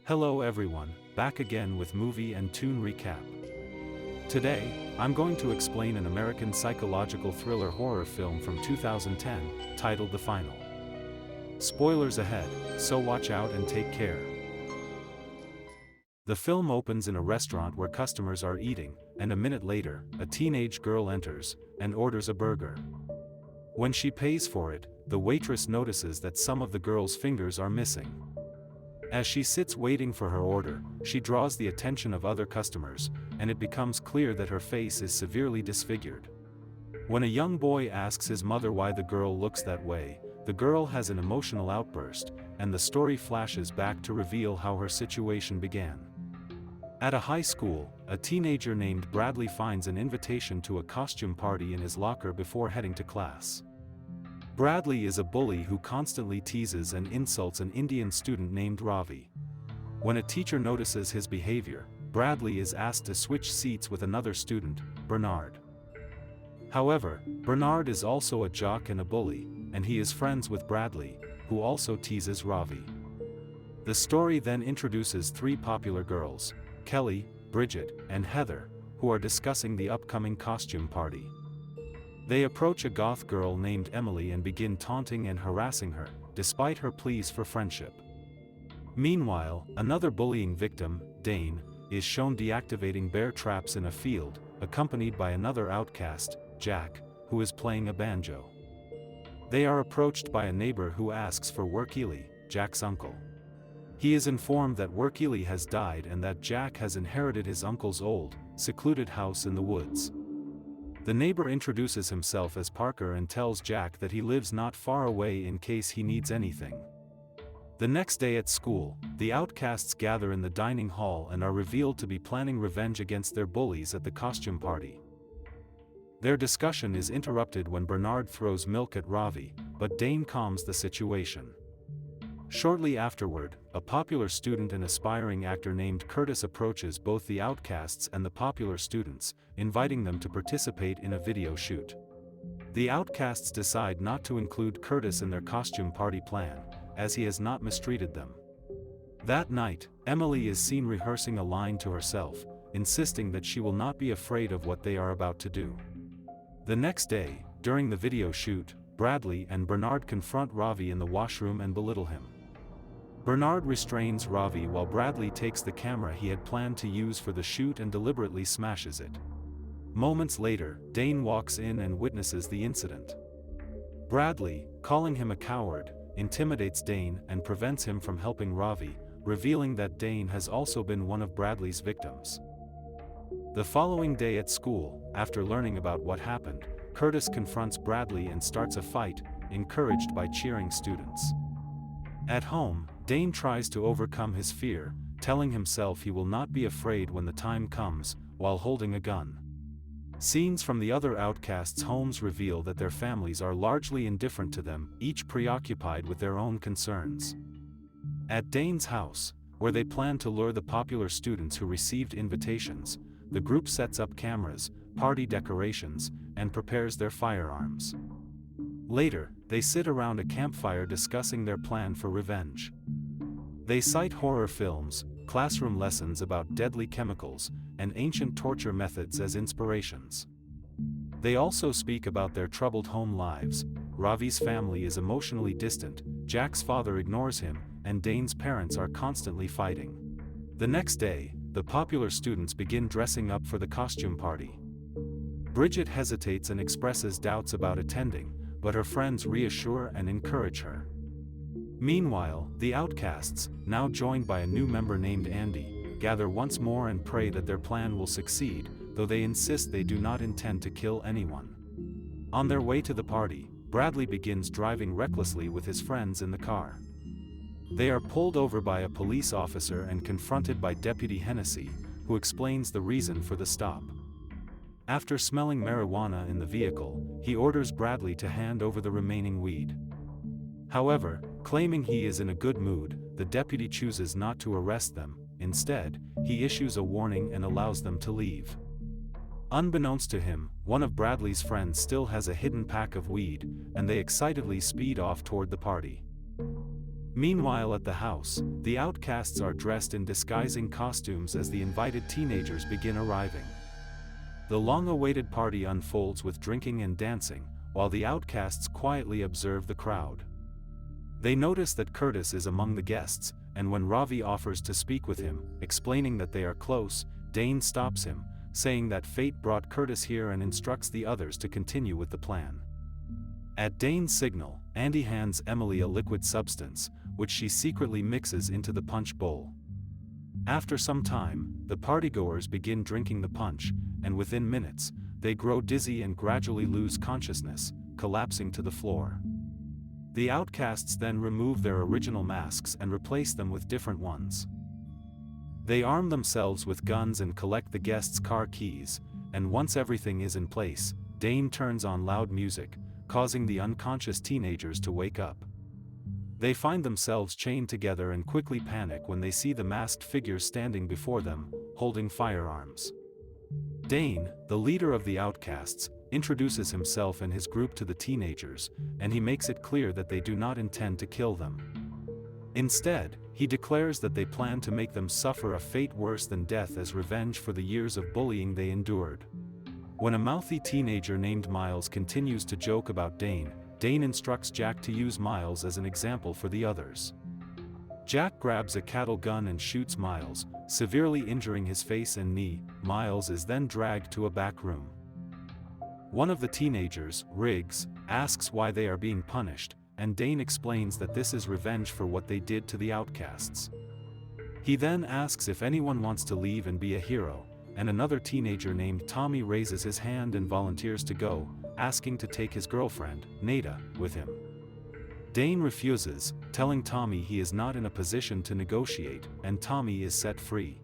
Hello everyone, back again with movie and tune recap. Today, I'm going to explain an American psychological thriller horror film from 2010, titled The Final. Spoilers ahead, so watch out and take care. The film opens in a restaurant where customers are eating, and a minute later, a teenage girl enters and orders a burger. When she pays for it, the waitress notices that some of the girl's fingers are missing. As she sits waiting for her order, she draws the attention of other customers, and it becomes clear that her face is severely disfigured. When a young boy asks his mother why the girl looks that way, the girl has an emotional outburst, and the story flashes back to reveal how her situation began. At a high school, a teenager named Bradley finds an invitation to a costume party in his locker before heading to class. Bradley is a bully who constantly teases and insults an Indian student named Ravi. When a teacher notices his behavior, Bradley is asked to switch seats with another student, Bernard. However, Bernard is also a jock and a bully, and he is friends with Bradley, who also teases Ravi. The story then introduces three popular girls, Kelly, Bridget, and Heather, who are discussing the upcoming costume party. They approach a goth girl named Emily and begin taunting and harassing her, despite her pleas for friendship. Meanwhile, another bullying victim, Dane, is shown deactivating bear traps in a field, accompanied by another outcast, Jack, who is playing a banjo. They are approached by a neighbor who asks for Workily, Jack's uncle. He is informed that Workily has died and that Jack has inherited his uncle's old, secluded house in the woods. The neighbor introduces himself as Parker and tells Jack that he lives not far away in case he needs anything. The next day at school, the outcasts gather in the dining hall and are revealed to be planning revenge against their bullies at the costume party. Their discussion is interrupted when Bernard throws milk at Ravi, but Dane calms the situation. Shortly afterward, a popular student and aspiring actor named Curtis approaches both the outcasts and the popular students, inviting them to participate in a video shoot. The outcasts decide not to include Curtis in their costume party plan, as he has not mistreated them. That night, Emily is seen rehearsing a line to herself, insisting that she will not be afraid of what they are about to do. The next day, during the video shoot, Bradley and Bernard confront Ravi in the washroom and belittle him. Bernard restrains Ravi while Bradley takes the camera he had planned to use for the shoot and deliberately smashes it. Moments later, Dane walks in and witnesses the incident. Bradley, calling him a coward, intimidates Dane and prevents him from helping Ravi, revealing that Dane has also been one of Bradley's victims. The following day at school, after learning about what happened, Curtis confronts Bradley and starts a fight, encouraged by cheering students. At home, Dane tries to overcome his fear, telling himself he will not be afraid when the time comes, while holding a gun. Scenes from the other outcasts' homes reveal that their families are largely indifferent to them, each preoccupied with their own concerns. At Dane's house, where they plan to lure the popular students who received invitations, the group sets up cameras, party decorations, and prepares their firearms. Later, they sit around a campfire discussing their plan for revenge. They cite horror films, classroom lessons about deadly chemicals, and ancient torture methods as inspirations. They also speak about their troubled home lives. Ravi's family is emotionally distant, Jack's father ignores him, and Dane's parents are constantly fighting. The next day, the popular students begin dressing up for the costume party. Bridget hesitates and expresses doubts about attending, but her friends reassure and encourage her. Meanwhile, the outcasts, now joined by a new member named Andy, gather once more and pray that their plan will succeed, though they insist they do not intend to kill anyone. On their way to the party, Bradley begins driving recklessly with his friends in the car. They are pulled over by a police officer and confronted by Deputy Hennessy, who explains the reason for the stop. After smelling marijuana in the vehicle, he orders Bradley to hand over the remaining weed. However, claiming he is in a good mood, the deputy chooses not to arrest them. Instead, he issues a warning and allows them to leave. Unbeknownst to him, one of Bradley's friends still has a hidden pack of weed, and they excitedly speed off toward the party. Meanwhile at the house, the outcasts are dressed in disguising costumes as the invited teenagers begin arriving. The long-awaited party unfolds with drinking and dancing, while the outcasts quietly observe the crowd. They notice that Curtis is among the guests, and when Ravi offers to speak with him, explaining that they are close, Dane stops him, saying that fate brought Curtis here and instructs the others to continue with the plan. At Dane's signal, Andy hands Emily a liquid substance, which she secretly mixes into the punch bowl. After some time, the partygoers begin drinking the punch, and within minutes, they grow dizzy and gradually lose consciousness, collapsing to the floor. The outcasts then remove their original masks and replace them with different ones. They arm themselves with guns and collect the guests' car keys, and once everything is in place, Dane turns on loud music, causing the unconscious teenagers to wake up. They find themselves chained together and quickly panic when they see the masked figures standing before them, holding firearms. Dane, the leader of the outcasts, introduces himself and his group to the teenagers, and he makes it clear that they do not intend to kill them. Instead, he declares that they plan to make them suffer a fate worse than death as revenge for the years of bullying they endured. When a mouthy teenager named Miles continues to joke about Dane, Dane instructs Jack to use Miles as an example for the others. Jack grabs a cattle gun and shoots Miles, severely injuring his face and knee. Miles is then dragged to a back room. One of the teenagers, Riggs, asks why they are being punished, and Dane explains that this is revenge for what they did to the outcasts. He then asks if anyone wants to leave and be a hero, and another teenager named Tommy raises his hand and volunteers to go, asking to take his girlfriend, Nada, with him. Dane refuses, telling Tommy he is not in a position to negotiate, and Tommy is set free.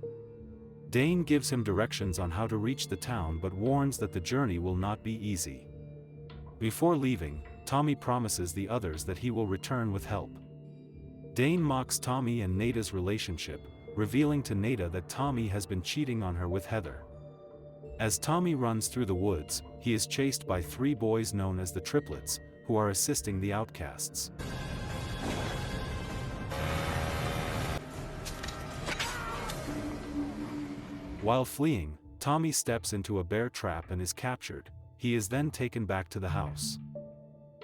Dane gives him directions on how to reach the town but warns that the journey will not be easy. Before leaving, Tommy promises the others that he will return with help. Dane mocks Tommy and Nada's relationship, revealing to Nada that Tommy has been cheating on her with Heather. As Tommy runs through the woods, he is chased by three boys known as the Triplets, who are assisting the outcasts. While fleeing, Tommy steps into a bear trap and is captured. He is then taken back to the house.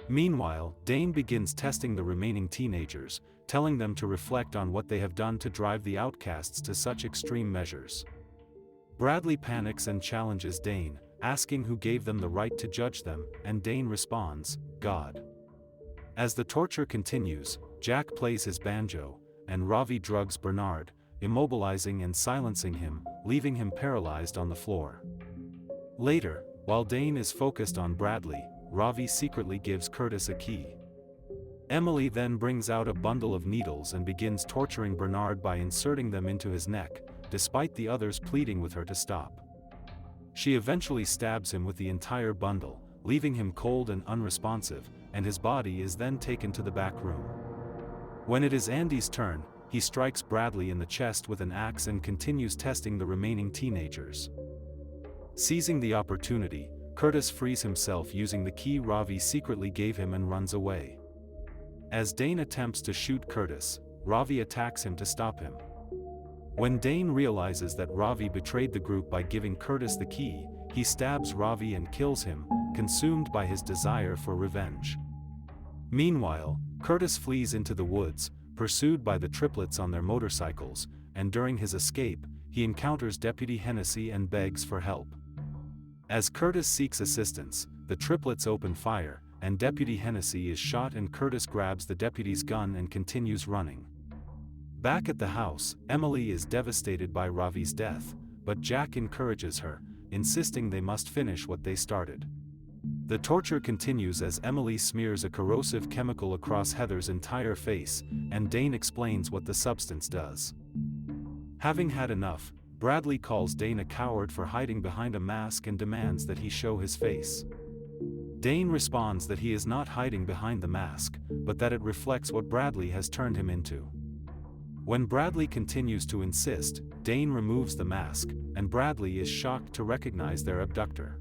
Meanwhile, Dane begins testing the remaining teenagers, telling them to reflect on what they have done to drive the outcasts to such extreme measures. Bradley panics and challenges Dane, asking who gave them the right to judge them, and Dane responds, God. As the torture continues, Jack plays his banjo, and Ravi drugs Bernard, immobilizing and silencing him, leaving him paralyzed on the floor. Later, while Dane is focused on Bradley, Ravi secretly gives Curtis a key. Emily then brings out a bundle of needles and begins torturing Bernard by inserting them into his neck, despite the others pleading with her to stop. She eventually stabs him with the entire bundle, leaving him cold and unresponsive, and his body is then taken to the back room. When it is Andy's turn, he strikes Bradley in the chest with an axe and continues testing the remaining teenagers. Seizing the opportunity, Curtis frees himself using the key Ravi secretly gave him and runs away. As Dane attempts to shoot Curtis, Ravi attacks him to stop him. When Dane realizes that Ravi betrayed the group by giving Curtis the key, he stabs Ravi and kills him, consumed by his desire for revenge. Meanwhile, Curtis flees into the woods, pursued by the Triplets on their motorcycles, and during his escape, he encounters Deputy Hennessy and begs for help. As Curtis seeks assistance, the Triplets open fire, and Deputy Hennessy is shot and Curtis grabs the deputy's gun and continues running. Back at the house, Emily is devastated by Ravi's death, but Jack encourages her, insisting they must finish what they started. The torture continues as Emily smears a corrosive chemical across Heather's entire face, and Dane explains what the substance does. Having had enough, Bradley calls Dane a coward for hiding behind a mask and demands that he show his face. Dane responds that he is not hiding behind the mask, but that it reflects what Bradley has turned him into. When Bradley continues to insist, Dane removes the mask, and Bradley is shocked to recognize their abductor.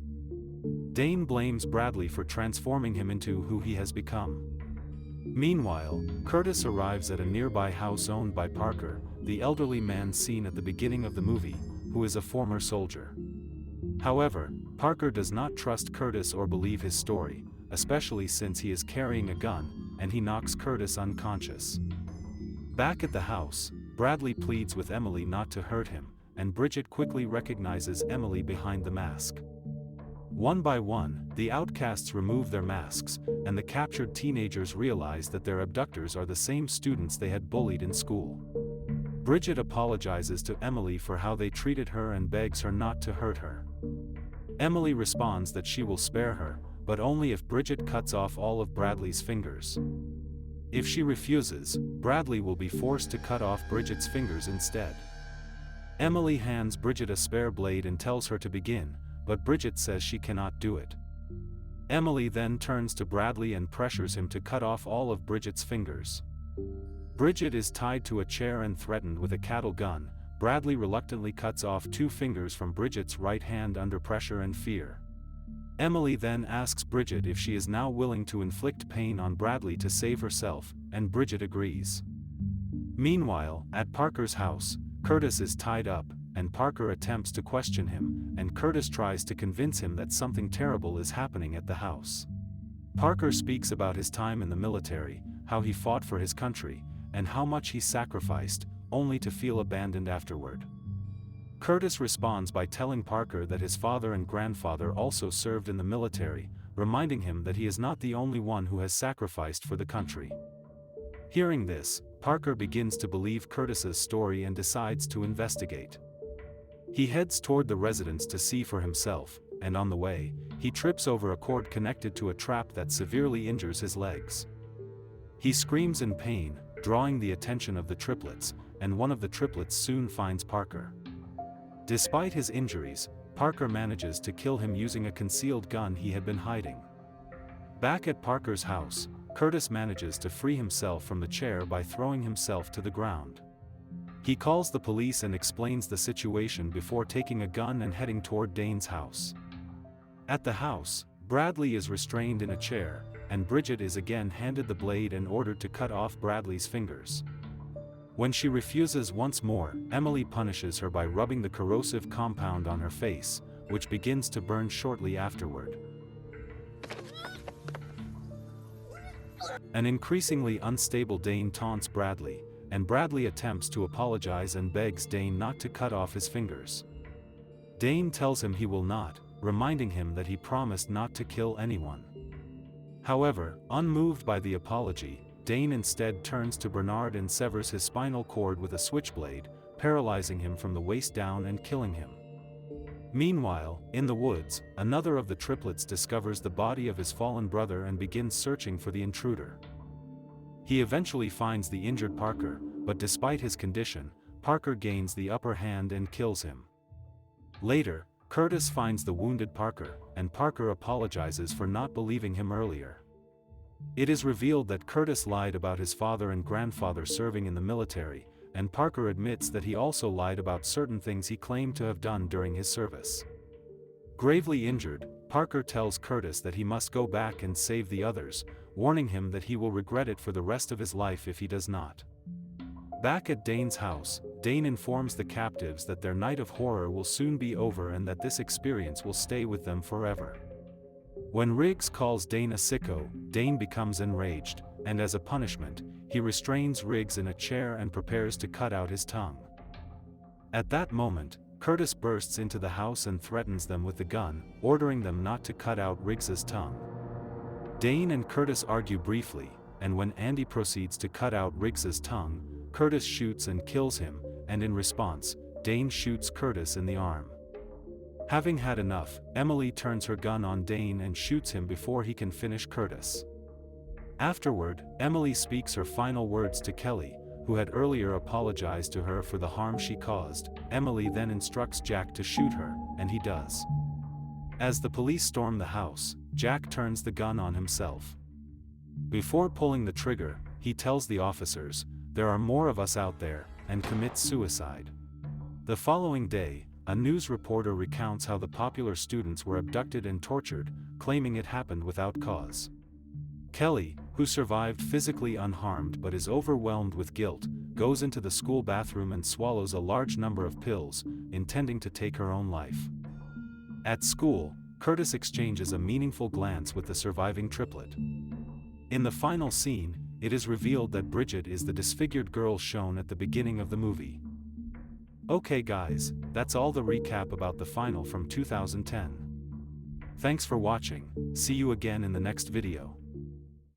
Dane blames Bradley for transforming him into who he has become. Meanwhile, Curtis arrives at a nearby house owned by Parker, the elderly man seen at the beginning of the movie, who is a former soldier. However, Parker does not trust Curtis or believe his story, especially since he is carrying a gun, and he knocks Curtis unconscious. Back at the house, Bradley pleads with Emily not to hurt him, and Bridget quickly recognizes Emily behind the mask. One by one, the outcasts remove their masks, and the captured teenagers realize that their abductors are the same students they had bullied in school. Bridget apologizes to Emily for how they treated her and begs her not to hurt her. Emily responds that she will spare her, but only if Bridget cuts off all of Bradley's fingers. If she refuses, Bradley will be forced to cut off Bridget's fingers instead. Emily hands Bridget a spare blade and tells her to begin, but Bridget says she cannot do it. Emily then turns to Bradley and pressures him to cut off all of Bridget's fingers. Bridget is tied to a chair and threatened with a cattle gun. Bradley reluctantly cuts off 2 fingers from Bridget's right hand under pressure and fear. Emily then asks Bridget if she is now willing to inflict pain on Bradley to save herself, and Bridget agrees. Meanwhile, at Parker's house, Curtis is tied up, and Parker attempts to question him, and Curtis tries to convince him that something terrible is happening at the house. Parker speaks about his time in the military, how he fought for his country, and how much he sacrificed, only to feel abandoned afterward. Curtis responds by telling Parker that his father and grandfather also served in the military, reminding him that he is not the only one who has sacrificed for the country. Hearing this, Parker begins to believe Curtis's story and decides to investigate. He heads toward the residence to see for himself, and on the way, he trips over a cord connected to a trap that severely injures his legs. He screams in pain, drawing the attention of the triplets, and one of the triplets soon finds Parker. Despite his injuries, Parker manages to kill him using a concealed gun he had been hiding. Back at Parker's house, Curtis manages to free himself from the chair by throwing himself to the ground. He calls the police and explains the situation before taking a gun and heading toward Dane's house. At the house, Bradley is restrained in a chair, and Bridget is again handed the blade and ordered to cut off Bradley's fingers. When she refuses once more, Emily punishes her by rubbing the corrosive compound on her face, which begins to burn shortly afterward. An increasingly unstable Dane taunts Bradley, and Bradley attempts to apologize and begs Dane not to cut off his fingers. Dane tells him he will not, reminding him that he promised not to kill anyone. However, unmoved by the apology, Dane instead turns to Bernard and severs his spinal cord with a switchblade, paralyzing him from the waist down and killing him. Meanwhile, in the woods, another of the triplets discovers the body of his fallen brother and begins searching for the intruder. He eventually finds the injured Parker, but despite his condition, Parker gains the upper hand and kills him. Later, Curtis finds the wounded Parker, and Parker apologizes for not believing him earlier. It is revealed that Curtis lied about his father and grandfather serving in the military, and Parker admits that he also lied about certain things he claimed to have done during his service. Gravely injured, Parker tells Curtis that he must go back and save the others, warning him that he will regret it for the rest of his life if he does not. Back at Dane's house, Dane informs the captives that their night of horror will soon be over and that this experience will stay with them forever. When Riggs calls Dane a sicko, Dane becomes enraged, and as a punishment, he restrains Riggs in a chair and prepares to cut out his tongue. At that moment, Curtis bursts into the house and threatens them with the gun, ordering them not to cut out Riggs's tongue. Dane and Curtis argue briefly, and when Andy proceeds to cut out Riggs's tongue, Curtis shoots and kills him, and in response, Dane shoots Curtis in the arm. Having had enough, Emily turns her gun on Dane and shoots him before he can finish Curtis. Afterward, Emily speaks her final words to Kelly, who had earlier apologized to her for the harm she caused. Emily then instructs Jack to shoot her, and he does. As the police storm the house, Jack turns the gun on himself. Before pulling the trigger, he tells the officers, "There are more of us out there," and commits suicide. The following day, a news reporter recounts how the popular students were abducted and tortured, claiming it happened without cause. Kelly, who survived physically unharmed but is overwhelmed with guilt, goes into the school bathroom and swallows a large number of pills, intending to take her own life. At school, Curtis exchanges a meaningful glance with the surviving triplet. In the final scene, it is revealed that Bridget is the disfigured girl shown at the beginning of the movie. Okay guys, that's all the recap about the final from 2010. Thanks for watching, see you again in the next video.